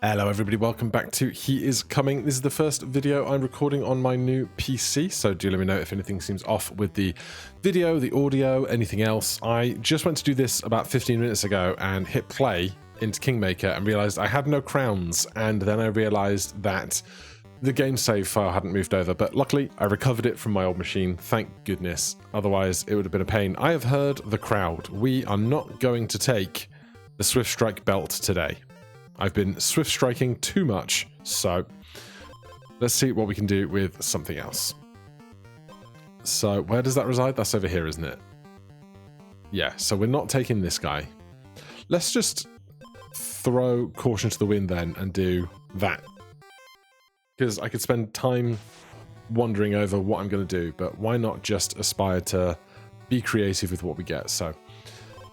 Hello everybody, welcome back to He Is Coming. This is the first video I'm recording on my new PC, so do let me know if anything seems off with the video, the audio, anything else. I just went to do this about 15 minutes ago and hit play into Kingmaker and realized I had no crowns, and then I realized that the game save file hadn't moved over, but luckily I recovered it from my old machine, thank goodness. Otherwise it would have been a pain. I have heard the crowd. We are not going to take the SWIFTSTRIKE belt today. I've been swift striking too much, so let's see what we can do with something else. So where does that reside? That's over here, isn't it? Yeah, so we're not taking this guy. Let's just throw caution to the wind then and do that. Because I could spend time wondering over what I'm going to do, but why not just aspire to be creative with what we get? So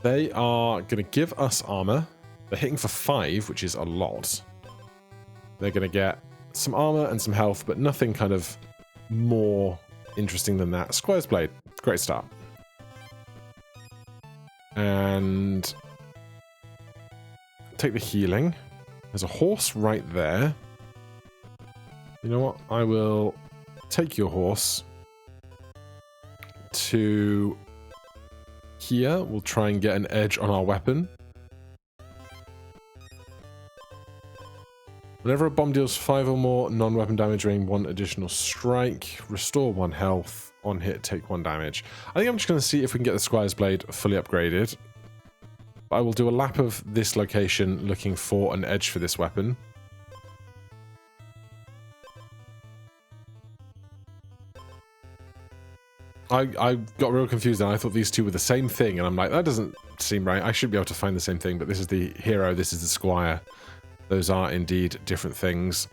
they are going to give us armor. They're hitting for 5, which is a lot. They're going to get some armor and some health, but nothing kind of more interesting than that. Squire's Blade, great start. And take the healing. There's a horse right there. You know what? I will take your horse to here. We'll try and get an edge on our weapon. Whenever a bomb deals 5 or more non-weapon damage, gain 1 additional strike. Restore 1 health. On hit, take 1 damage. I think I'm just going to see if we can get the Squire's Blade fully upgraded. I will do a lap of this location looking for an edge for this weapon. I got real confused and I thought these two were the same thing, and I'm like, that doesn't seem right. I should be able to find the same thing, but this is the hero, this is the Squire. Those are indeed different things.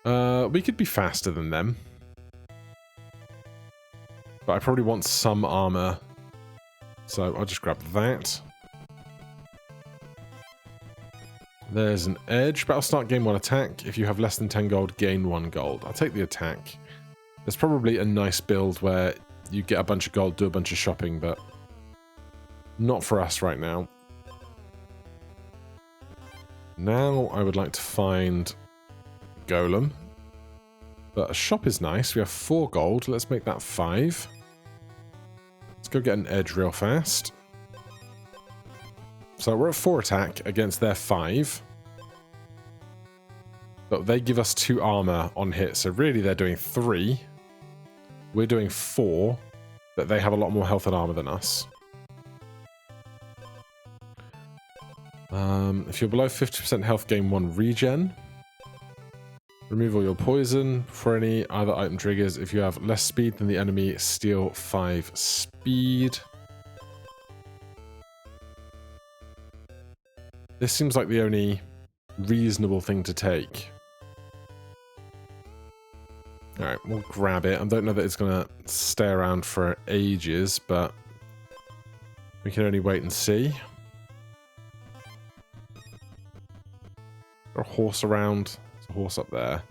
We could be faster than them. But I probably want some armor. So I'll just grab that. There's an edge. Battle start, gain 1 attack. If you have less than 10 gold, gain 1 gold. I'll take the attack. There's probably a nice build where you get a bunch of gold, do a bunch of shopping, but not for us right now. Now I would like to find Golem, but a shop is nice. We have 4 gold. Let's make that 5. Let's go get an edge real fast. So we're at 4 attack against their 5. But they give us 2 armor on hit, so really they're doing 3. We're doing 4, but they have a lot more health and armor than us. If you're below 50% health, gain 1 regen. Remove all your poison for any other item triggers. If you have less speed than the enemy, steal 5 speed. This seems like the only reasonable thing to take. Alright, we'll grab it. I don't know that it's going to stay around for ages, but we can only wait and see. A horse around. There's a horse up there.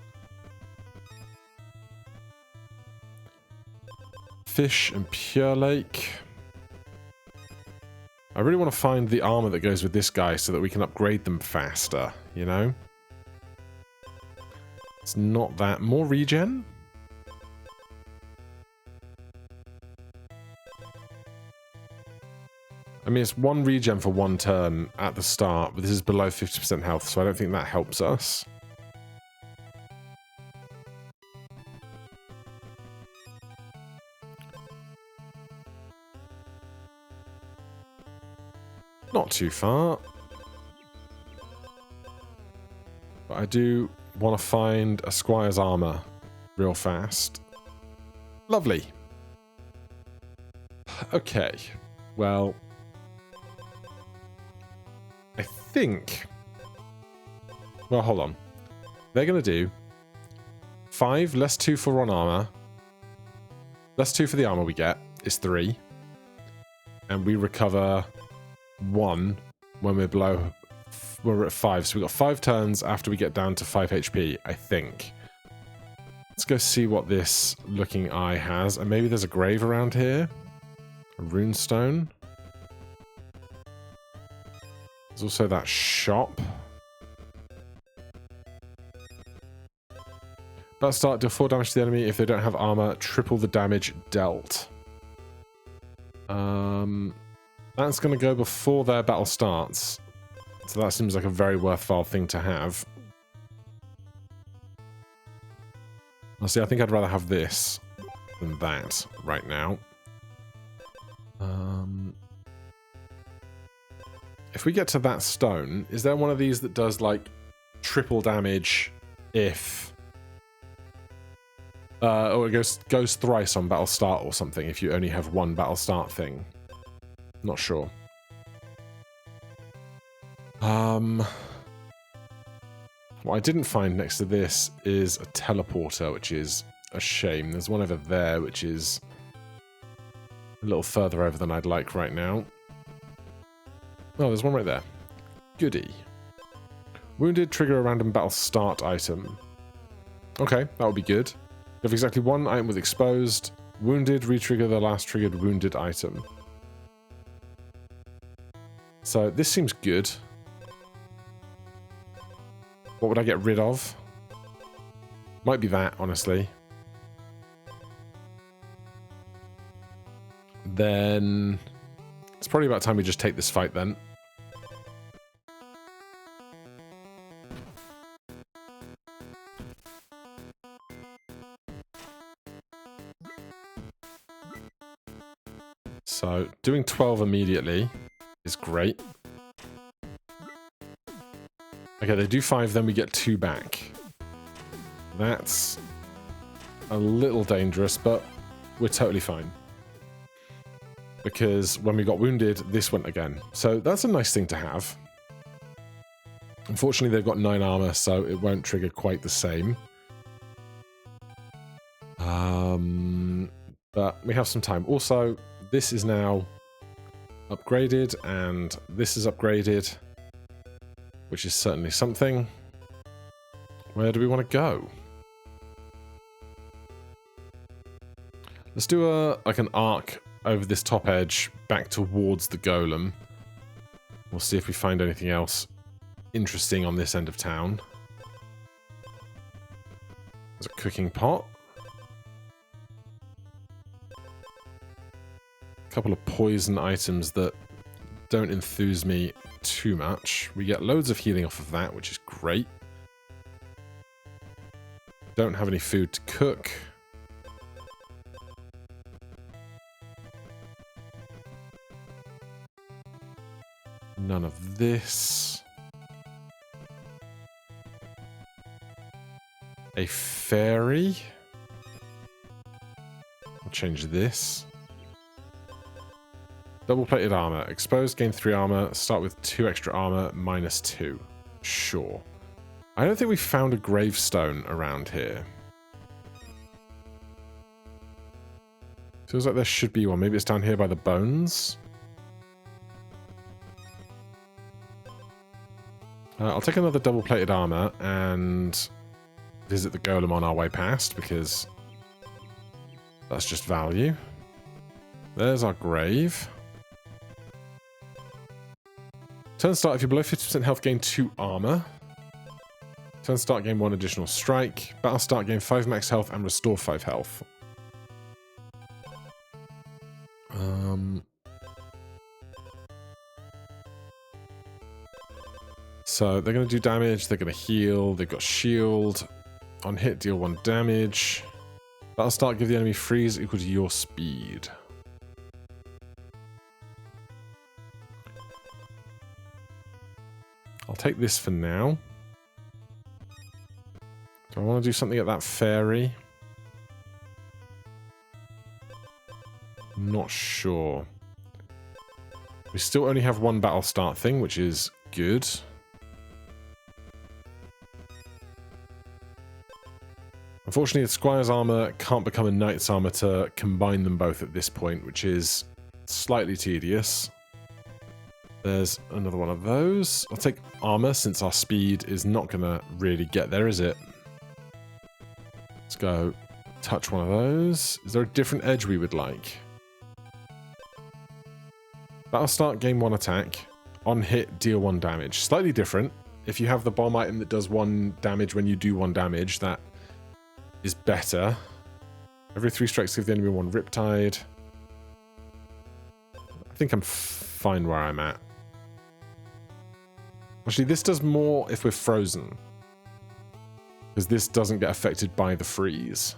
Fish and Pure Lake. I really want to find the armor that goes with this guy so that we can upgrade them faster, you know? It's not that. More regen? I mean, it's 1 regen for 1 turn at the start, but this is below 50% health, so I don't think that helps us. Not too far. But I do want to find a Squire's armor real fast. Lovely. Okay. Well, I think... Well, hold on. They're going to do 5 less 2 for 1 armor. Less 2 for the armor we get is 3. And we recover 1 when we're below... We're at 5. So we've got 5 turns after we get down to 5 HP, I think. Let's go see what this looking eye has. And maybe there's a grave around here. A runestone. There's also that shop. Battle start, deal 4 damage to the enemy. If they don't have armor, triple the damage dealt. That's going to go before their battle starts. So that seems like a very worthwhile thing to have. Honestly, I think I'd rather have this than that right now. If we get to that stone, is there one of these that does like triple damage if... or it goes thrice on battle start or something if you only have one battle start thing? Not sure. What I didn't find next to this is a teleporter, which is a shame. There's one over there, which is a little further over than I'd like right now. Oh, there's one right there. Goody. Wounded, trigger a random battle start item. Okay, that would be good. You have exactly one item with exposed. Wounded, re-trigger the last triggered wounded item. So this seems good. What would I get rid of? Might be that, honestly. Then it's probably about time we just take this fight then. So doing 12 immediately is great. Okay, they do 5, then we get 2 back. That's a little dangerous, but we're totally fine. Because when we got wounded, this went again. So that's a nice thing to have. Unfortunately, they've got 9 armor, so it won't trigger quite the same. But we have some time. Also, this is now upgraded, and this is upgraded, which is certainly something. Where do we want to go? Let's do like an arc over this top edge back towards the golem. We'll see if we find anything else interesting on this end of town. There's a cooking pot. A couple of poison items that don't enthuse me too much. We get loads of healing off of that, which is great. Don't have any food to cook. None of this. A fairy. I'll change this. Double-plated armor. Exposed, gain 3 armor. Start with 2 extra armor, -2. Sure. I don't think we found a gravestone around here. Feels like there should be one. Maybe it's down here by the bones. I'll take another double-plated armor and visit the golem on our way past, because that's just value. There's our grave. Turn start, if you're below 50% health, gain 2 armor. Turn start, gain 1 additional strike. Battle start, gain 5 max health and restore 5 health. So they're going to do damage, they're going to heal, they've got shield. On hit, deal 1 damage. Battle start, give the enemy freeze equal to your speed. I'll take this for now. Do I want to do something at that fairy? Not sure. We still only have 1 battle start thing, which is good. Unfortunately, the Squire's armor can't become a Knight's armor to combine them both at this point, which is slightly tedious. There's another one of those. I'll take armor, since our speed is not going to really get there, is it? Let's go touch one of those. Is there a different edge we would like? Battle start, gain 1 attack. On hit, deal 1 damage. Slightly different. If you have the bomb item that does 1 damage when you do 1 damage, that is better. Every 3 strikes give the enemy 1 Riptide. I think I'm fine where I'm at. Actually, this does more if we're frozen. Because this doesn't get affected by the freeze.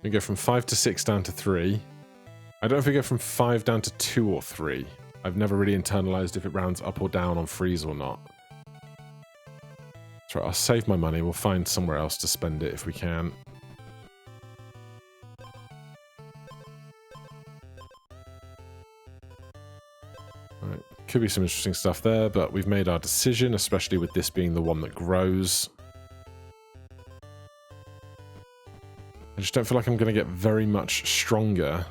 We go from 5 to 6 down to 3. I don't know if we go from 5 down to 2 or 3. I've never really internalized if it rounds up or down on freeze or not. That's right, I'll save my money. We'll find somewhere else to spend it if we can. Right, could be some interesting stuff there, but we've made our decision, especially with this being the one that grows. I just don't feel like I'm going to get very much stronger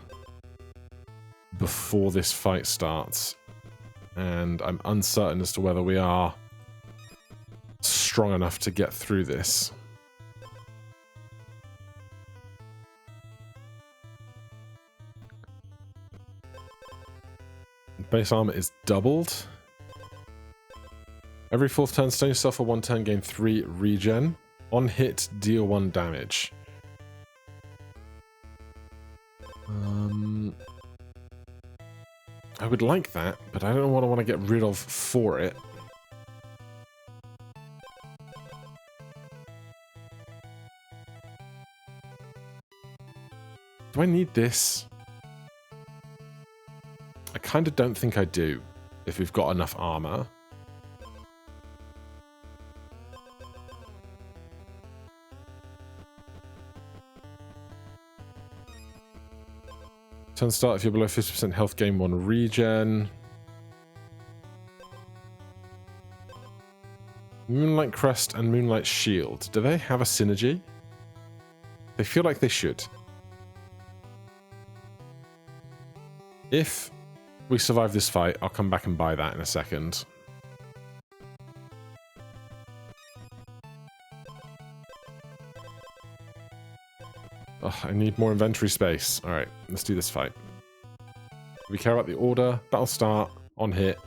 before this fight starts. And I'm uncertain as to whether we are strong enough to get through this. Base armor is doubled. Every 4th turn, stone yourself for 1 turn, gain 3 regen. On hit, deal 1 damage. I would like that, but I don't know what I want to get rid of for it. Do I need this? I kind of don't think I do, if we've got enough armor. Turn start, if you're below 50% health, gain 1 regen. Moonlight Crest and Moonlight Shield. Do they have a synergy? They feel like they should. If we survive this fight, I'll come back and buy that in a second. Oh, I need more inventory space. Alright, let's do this fight. We care about the order. Battle start, on hit.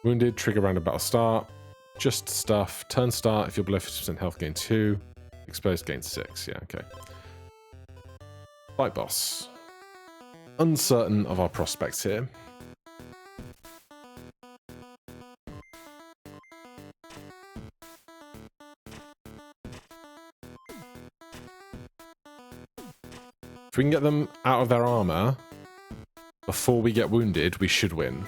Wounded, trigger round of battle start. Just stuff. Turn start, if you're below 50% health, gain 2. Exposed, gain 6. Yeah, okay. Fight boss. Uncertain of our prospects here. If we can get them out of their armor before we get wounded, we should win.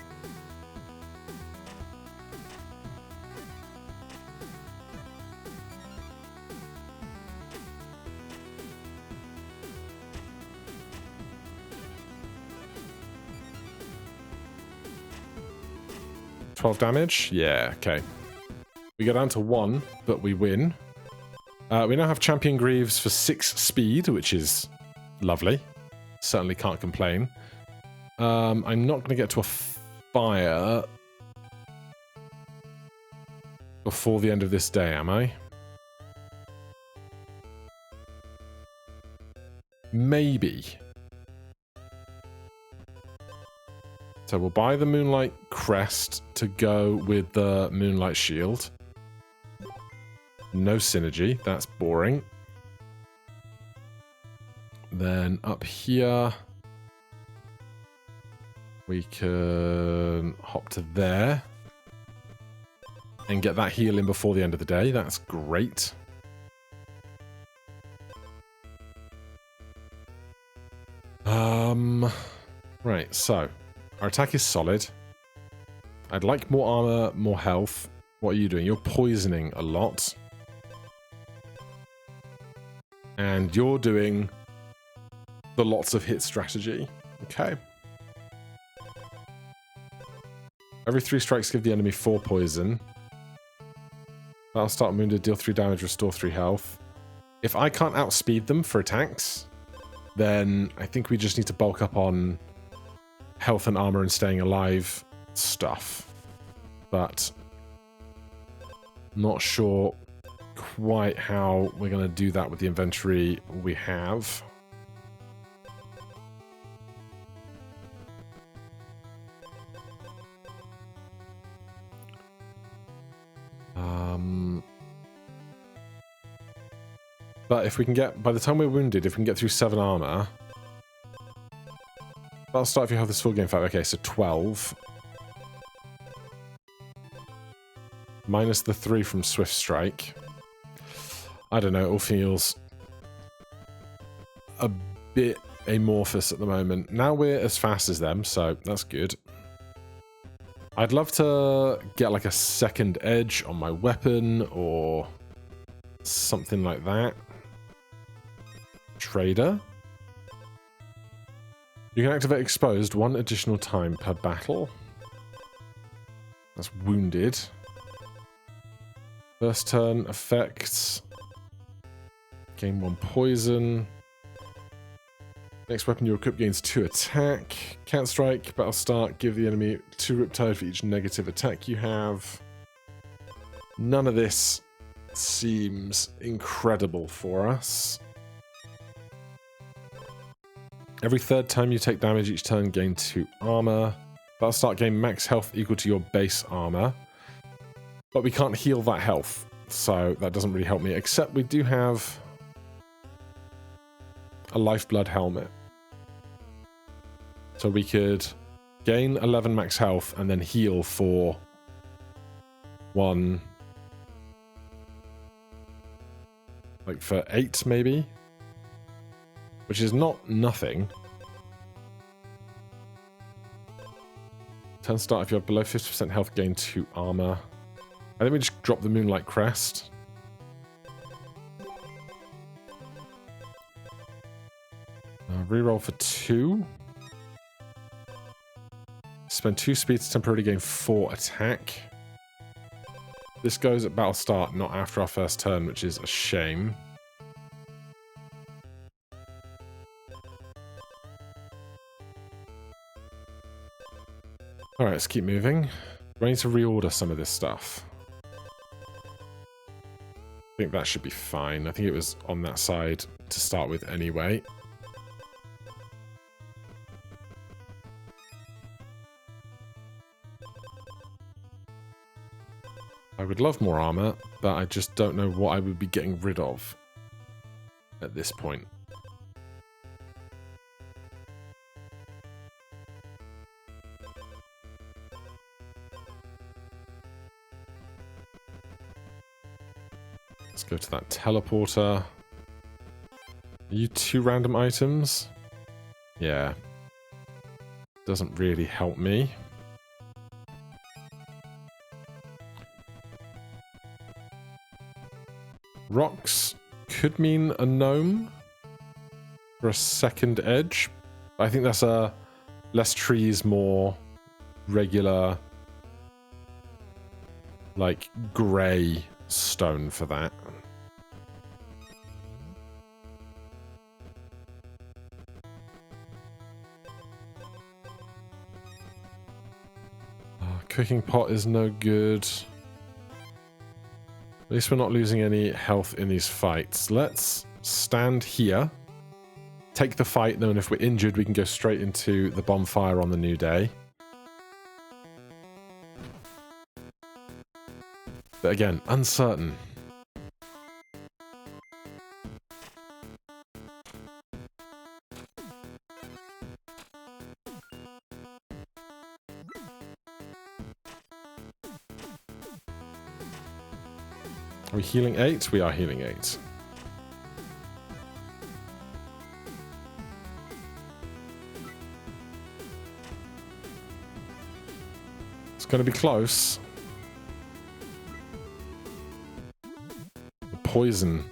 $12 damage? Yeah, okay. We go down to 1, but we win. We now have Champion Greaves for 6 speed, which is lovely. Certainly can't complain. I'm not going to get to a fire before the end of this day, am I? Maybe. So we'll buy the Moonlight Crest to go with the Moonlight Shield. No synergy, that's boring. Then up here, we can hop to there and get that heal in before the end of the day. That's great. Right, so our attack is solid. I'd like more armor, more health. What are you doing? You're poisoning a lot. And you're doing the lots of hit strategy. Okay. Every 3 strikes give the enemy 4 poison. That'll start wounded, deal 3 damage, restore 3 health. If I can't outspeed them for attacks, then I think we just need to bulk up on health and armor and staying alive stuff. But not sure quite how we're going to do that with the inventory we have. But if we can get, by the time we're wounded, if we can get through 7 armor, that'll start if your health is full, gain 5. Okay, so 12. Minus the 3 from Swift Strike. I don't know, it all feels a bit amorphous at the moment. Now we're as fast as them, so that's good. I'd love to get like a second edge on my weapon or something like that. Trader. You can activate exposed 1 additional time per battle. That's wounded. First turn effects. Gain 1 poison. Next weapon you equip gains 2 attack. Cat strike, battle start, give the enemy 2 riptide for each negative attack you have. None of this seems incredible for us. Every 3rd time you take damage each turn, gain 2 armor. Battle start, gain max health equal to your base armor. But we can't heal that health, so that doesn't really help me, except we do have a lifeblood helmet. So we could gain 11 max health and then heal for 1, like for 8 maybe, which is not nothing. Turn start, if you're below 50% health, gain 2 armor. I think we just drop the Moonlight Crest. Reroll for 2. Spend 2 speed to temporarily gain 4 attack. This goes at battle start, not after our first turn, which is a shame. Alright, let's keep moving. Do I need to reorder some of this stuff? I think that should be fine. I think it was on that side to start with anyway. I would love more armor, but I just don't know what I would be getting rid of at this point. Let's go to that teleporter. Are you 2 random items? Yeah. Doesn't really help me. Rocks could mean a gnome for a second edge. I think that's a less trees, more regular, like grey stone for that. Cooking pot is no good. At least we're not losing any health in these fights. Let's stand here, take the fight, then if we're injured, we can go straight into the bonfire on the new day. But again, uncertain. Are we healing 8? We are healing 8. It's going to be close. The poison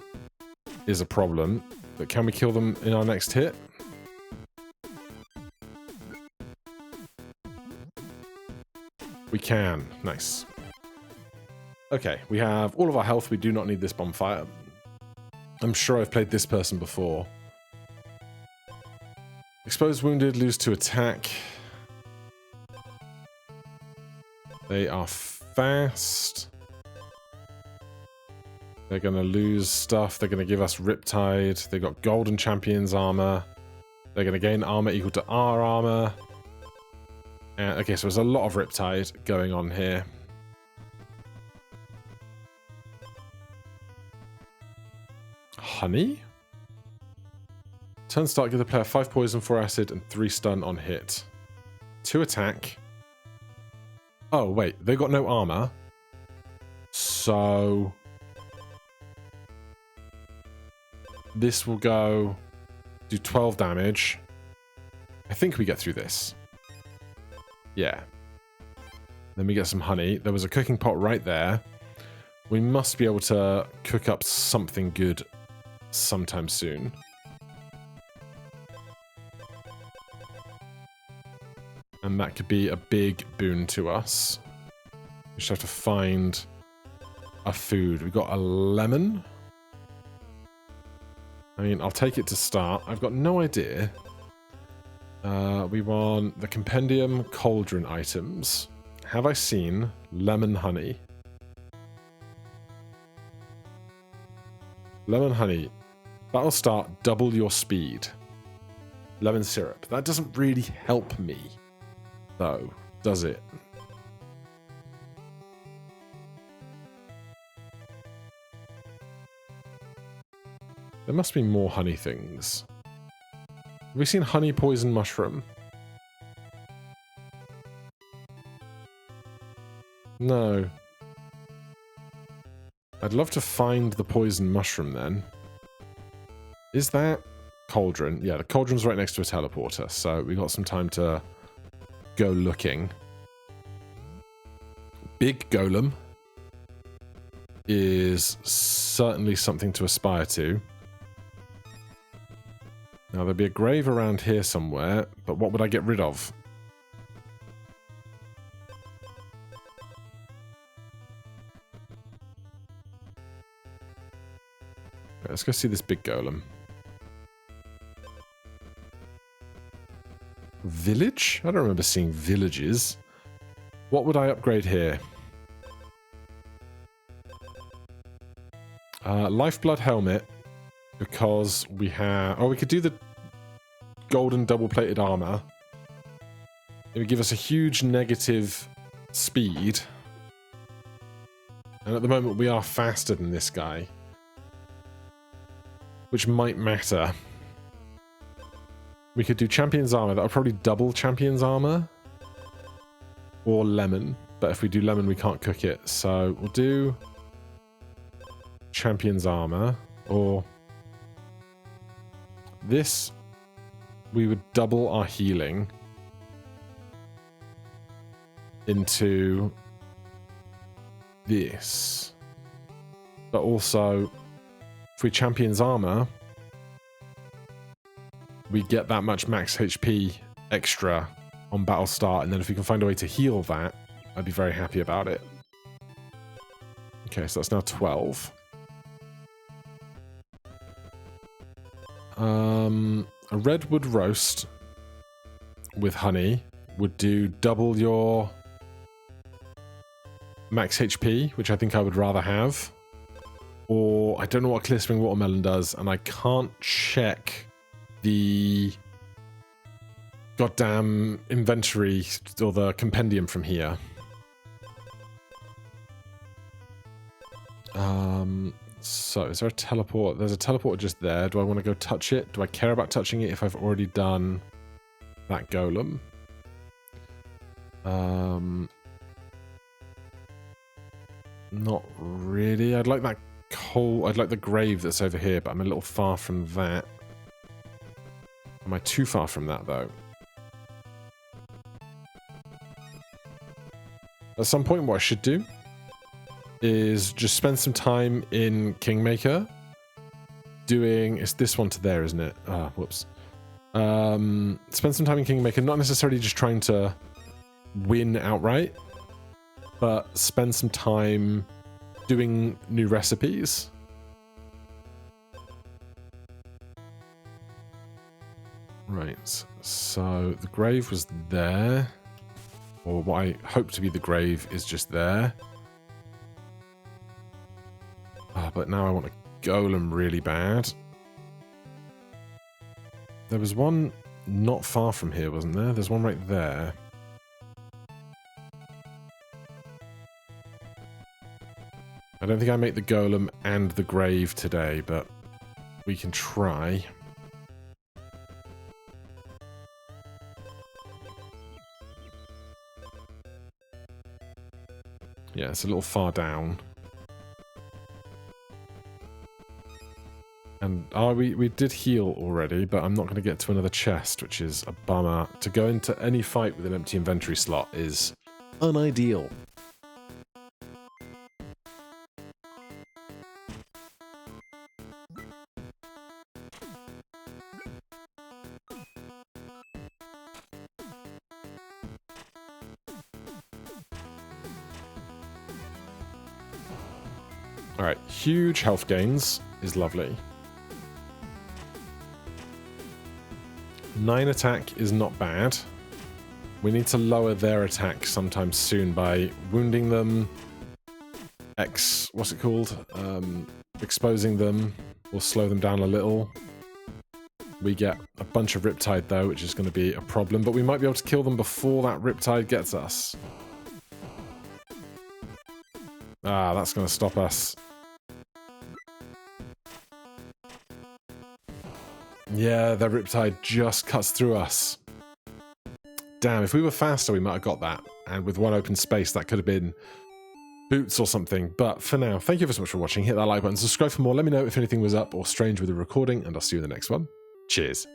is a problem, but can we kill them in our next hit? We can. Nice. Okay, we have all of our health. We do not need this bonfire. I'm sure I've played this person before. Exposed wounded, lose 2 attack. They are fast. They're going to lose stuff. They're going to give us Riptide. They've got Golden Champion's armor. They're going to gain armor equal to our armor. And, okay, so there's a lot of Riptide going on here. honey? Turn start, give the player 5 poison, 4 acid, and 3 stun on hit. 2 attack. Oh, wait. They got no armor. So... this will go... do 12 damage. I think we get through this. Yeah. Then we get some honey. There was a cooking pot right there. We must be able to cook up something good sometime soon. And that could be a big boon to us. We just have to find a food. We've got a lemon. I mean, I'll take it to start. I've got no idea. We want the compendium cauldron items. Have I seen lemon honey? Lemon honey. Battle start, double your speed. Lemon syrup. That doesn't really help me, though, does it? There must be more honey things. Have we seen honey poison mushroom? No. I'd love to find the poison mushroom then. Is that cauldron? Yeah, the cauldron's right next to a teleporter, so we got some time to go looking. Big golem is certainly something to aspire to. Now, there'd be a grave around here somewhere, but what would I get rid of? Right, let's go see this big golem. Village? I don't remember seeing villages. What would I upgrade here? Lifeblood helmet. Because we have... oh, we could do the golden double-plated armor. It would give us a huge negative speed. And at the moment, we are faster than this guy. Which might matter. We could do champion's armor. That would probably double champion's armor. Or lemon. But if we do lemon, we can't cook it. So we'll do champion's armor. Or... this, we would double our healing into this. But also, if we champion's armor, we get that much max HP extra on battle start, and then if we can find a way to heal that, I'd be very happy about it. Okay, so that's now 12. A redwood roast with honey would do double your max HP, which I think I would rather have. Or I don't know what clear spring watermelon does, and I can't check the goddamn inventory or the compendium from here. So, is there a teleport? There's a teleport just there. Do I want to go touch it? Do I care about touching it if I've already done that golem? Not really. I'd like that coal. I'd like the grave that's over here, but I'm a little far from that. Am I too far from that, though? At some point, what I should do is just spend some time in Kingmaker doing... it's this one to there, isn't it? Ah, whoops. Spend some time in Kingmaker, not necessarily just trying to win outright, but spend some time doing new recipes. Right, so the grave was there, or what I hope to be the grave is just there. But now I want a golem really bad. There was one not far from here, wasn't there? There's one right there. I don't think I make the golem and the grave today, but we can try. Yeah, it's a little far down. And we did heal already, but I'm not going to get to another chest, which is a bummer. To go into any fight with an empty inventory slot is unideal. Alright, huge health gains is lovely. 9 attack is not bad. We need to lower their attack sometime soon by wounding them. What's it called? Exposing them will slow them down a little. We get a bunch of Riptide though, which is going to be a problem, but we might be able to kill them before that Riptide gets us. Ah, that's going to stop us. Yeah, their Riptide just cuts through us. Damn, if we were faster, we might have got that. And with one open space, that could have been boots or something. But for now, thank you ever so much for watching. Hit that like button, subscribe for more. Let me know if anything was up or strange with the recording, and I'll see you in the next one. Cheers.